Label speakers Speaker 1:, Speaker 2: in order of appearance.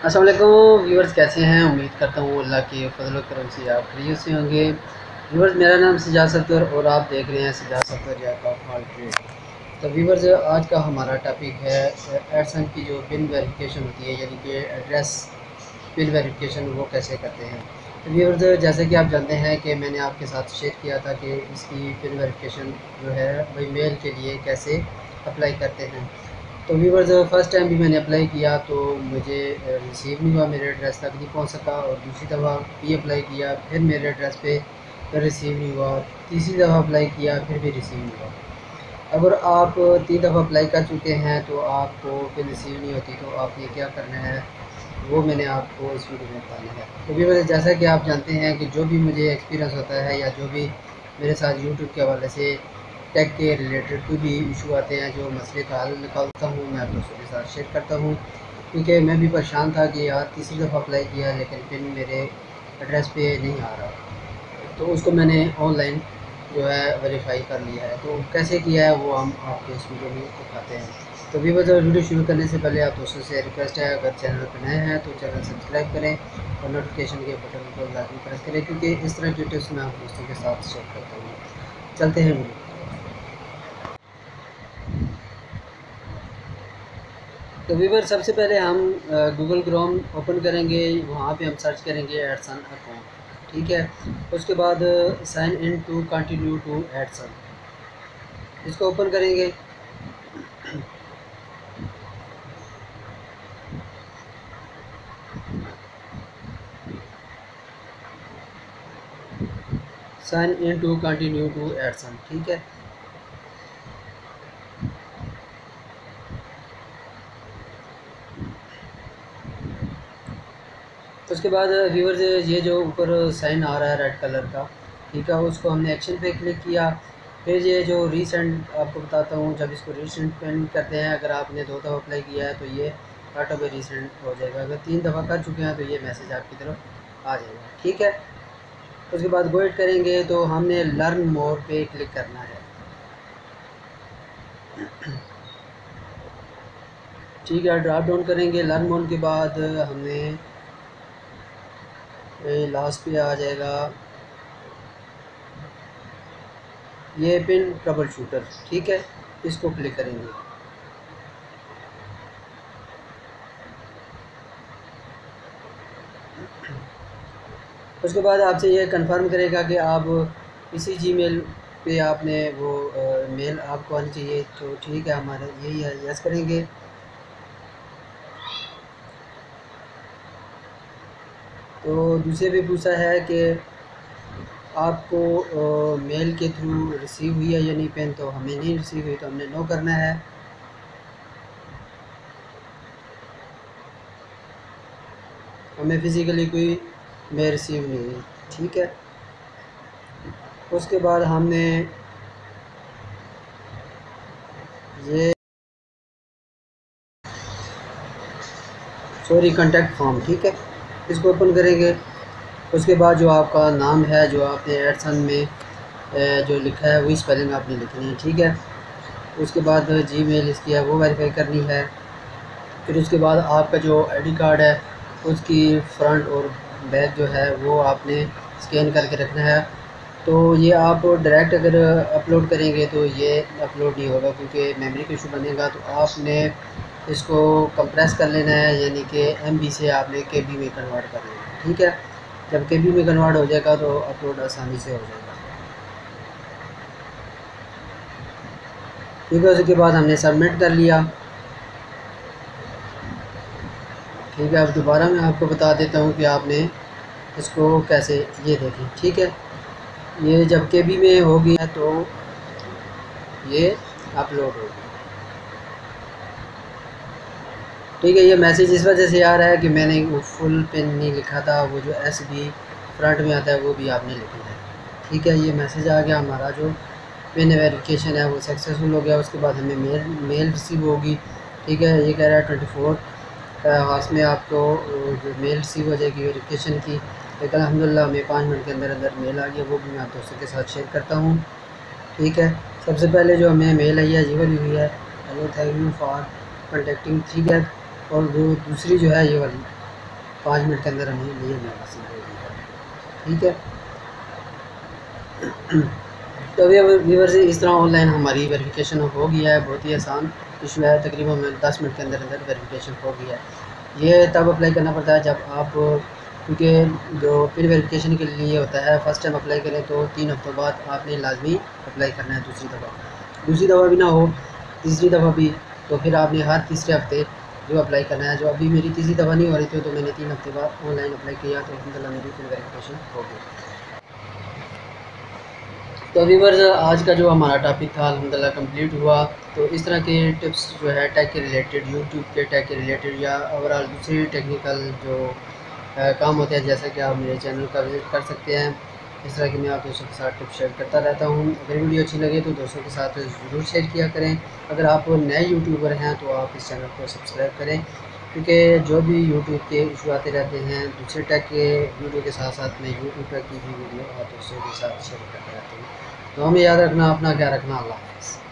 Speaker 1: अस्सलाम वालेकुम व्यूअर्स, कैसे हैं? उम्मीद करता हूँ अल्लाह के फजल करम से आप खैरियत से होंगे। व्यूअर्स, मेरा नाम सिजाद सत्तर और आप देख रहे हैं सिजाद सत्तर जैक ऑफ ऑल ट्रेड। तो व्यूअर्स, आज का हमारा टॉपिक है एडसन की जो पिन वेरिफिकेशन होती है, यानी कि एड्रेस पिन वेरिफिकेशन वो कैसे करते हैं। तो व्यूअर्स, जैसे कि आप जानते हैं कि मैंने आपके साथ शेयर किया था कि इसकी पिन वेरिफिकेशन जो है वही मेल के लिए कैसे अप्लाई करते हैं। तो व्यूवर्स, फर्स्ट टाइम भी मैंने अप्लाई किया तो मुझे रिसीव नहीं हुआ, मेरे एड्रेस तक नहीं पहुंच सका। और दूसरी दफ़ा भी अप्लाई किया, फिर मेरे एड्रेस पे रिसीव नहीं हुआ। तीसरी दफ़ा अप्लाई किया, फिर भी रिसीव नहीं हुआ। अगर आप 3 दफ़ा अप्लाई कर चुके हैं तो आपको फिर रिसीव नहीं होती, तो आपने क्या करना है वो मैंने आपको इस वीडियो में बताना है। तो व्यूवर्स, जैसा कि आप जानते हैं कि जो भी मुझे एक्सपीरियंस होता है या जो भी मेरे साथ यूट्यूब के हवाले से टेक के रिलेटेड कोई भी इशू आते हैं, जो मसले का हल निकालता हूँ, मैं आप दोस्तों के साथ शेयर करता हूँ। क्योंकि मैं भी परेशान था कि यार तीसरी दफ़ा अप्लाई किया लेकिन पिन मेरे एड्रेस पे नहीं आ रहा, तो उसको मैंने ऑनलाइन जो है वेरीफाई कर लिया है। तो कैसे किया है वो हम आपके इस वीडियो में दिखाते हैं। तो भी बस वीडियो शुरू करने से पहले आप दोस्तों से रिक्वेस्ट है, अगर चैनल पर नए हैं तो चैनल सब्सक्राइब करें और नोटिफिकेशन के बटन को लाजमी प्रेस करें, क्योंकि इस तरह की टिप्स मैं आप दोस्तों के साथ शेयर करता हूँ। चलते हैं वीडियो। तो व्यूवर, सबसे पहले हम गूगल क्रोम ओपन करेंगे, वहाँ पे हम सर्च करेंगे एडसन अकाउंट। ठीक है, उसके बाद sign in to continue to AdSense, इसको ओपन करेंगे। Sign in to continue to AdSense, ठीक है। उसके बाद व्यूअर्स, ये जो ऊपर साइन आ रहा है रेड कलर का, ठीक है, उसको हमने एक्शन पे क्लिक किया। फिर ये जो रीसेंट आपको बताता हूँ, जब इसको रीसेंट पेन करते हैं, अगर आपने 2 दफ़ा अप्लाई किया है तो ये ऑटो पे रीसेंट हो जाएगा। अगर 3 दफ़ा कर चुके हैं तो ये मैसेज आपकी तरफ आ जाएगा, ठीक है। उसके बाद गो इट करेंगे तो हमने लर्न मोर पे क्लिक करना है, ठीक है। ड्रॉप डाउन करेंगे, लर्न मोर के बाद हमें लास्ट पे आ जाएगा ये पिन ट्रबल शूटर, ठीक है, इसको क्लिक करेंगे। उसके बाद आपसे ये कंफर्म करेगा कि आप इसी जीमेल पे आपने वो मेल आपको आनी चाहिए, तो ठीक है, हमारा यही है, यस करेंगे। तो दूसरे पे पूछा है कि आपको मेल के थ्रू रिसीव हुई है या नहीं पेन, तो हमें नहीं रिसीव हुई, तो हमने नो करना है। हमें फ़िज़िकली कोई मेल रिसीव नहीं हुई, ठीक है। उसके बाद हमने ये कॉन्टैक्ट फॉर्म, ठीक है, इसको ओपन करेंगे। उसके बाद जो आपका नाम है, जो आपने एडसन में जो लिखा है वही स्पेलिंग आपने लिखनी है, ठीक है। उसके बाद जीमेल इसकी है वो वेरीफाई करनी है। फिर उसके बाद आपका जो आईडी कार्ड है उसकी फ्रंट और बैक जो है वो आपने स्कैन करके रखना है। तो ये आप डायरेक्ट अगर अपलोड करेंगे तो ये अपलोड नहीं होगा, क्योंकि मेमोरी का इशू बनेगा। तो आपने इसको कंप्रेस कर लेना है, यानी कि एमबी से आपने केबी में कन्वर्ट कर लेना है, ठीक है। जब केबी में कन्वर्ट हो जाएगा तो अपलोड आसानी से हो जाएगा, ठीक है। उसके बाद हमने सबमिट कर लिया, ठीक है। अब दोबारा मैं आपको बता देता हूँ कि आपने इसको कैसे, ये देखें, ठीक है। ये जब केबी में होगी तो ये अपलोड होगी, ठीक है। ये मैसेज इस वजह से आ रहा है कि मैंने वो फुल पिन नहीं लिखा था, वो जो एस बी फ्रंट में आता है वो भी आपने लिखना है, ठीक है। ये मैसेज आ गया, हमारा जो पिन वेरिफिकेशन है वो सक्सेसफुल हो गया। उसके बाद हमें मेल रिसीव होगी, ठीक है। ये कह रहा है 24 आवर्स में आपको जो मेल रिसीव हो जाएगी वेरिफिकेशन की। लेकिन अलहमदिल्ला हमें 5 मिनट के अंदर अंदर मेल आ गया, वो भी मैं आप दोस्तों के साथ शेयर करता हूँ, ठीक है। सबसे पहले जो हमें मेल आई है ये वाली हुई है, hello thank you for contacting, ठीक है। और वो दूसरी जो है ये वाली, 5 मिनट के अंदर हमें लिए हासिल होगी। ठीक है। तो व्यूअर्स इस तरह ऑनलाइन हमारी वेरिफिकेशन हो गया है। बहुत ही आसान इशू है, तकरीबन 10 मिनट के अंदर अंदर वेरिफिकेशन हो गया है। ये तब अप्लाई करना पड़ता है जब आप, क्योंकि जो फिर वेरिफिकेशन के लिए होता है, फ़र्स्ट टाइम अप्लाई करें तो 3 हफ्तों बाद आपने लाजमी अप्लाई करना है दूसरी दफ़ा भी ना हो, तीसरी दफ़ा भी, तो फिर आपने हर तीसरे हफ्ते जो अप्लाई करना है। जो अभी मेरी तीसरी दफ़ा नहीं हो रही थी तो मैंने 3 हफ्ते बाद ऑनलाइन अप्लाई किया, तो अल्हम्दुलिल्लाह मेरी फिर वेरिफिकेशन हो गई। तो व्यूअर्स आज का जो हमारा टॉपिक था अल्हम्दुलिल्लाह कंप्लीट हुआ। तो इस तरह के टिप्स जो है टेक के रिलेटेड, यूट्यूब के टेक के रिलेटेड या ओवरऑल दूसरी टेक्निकल जो काम होते हैं, जैसा कि आप मेरे चैनल का विज़िट कर सकते हैं। इस तरह की मैं आप दोस्तों के साथ टिप्स शेयर करता रहता हूँ। अगर वीडियो अच्छी लगे तो दोस्तों के साथ ज़रूर शेयर किया करें। अगर आप नए यूट्यूबर हैं तो आप इस चैनल को सब्सक्राइब करें, क्योंकि जो भी यूट्यूब के इशू आते रहते हैं दूसरे टेक के वीडियो के साथ साथ मैं यूट्यूब पर की भी वीडियो आप दोस्तों के साथ शेयर करता रहता हूँ। तो हमें याद रखना, अपना ख्याल रखना। अल्लाह हाफ़िज़।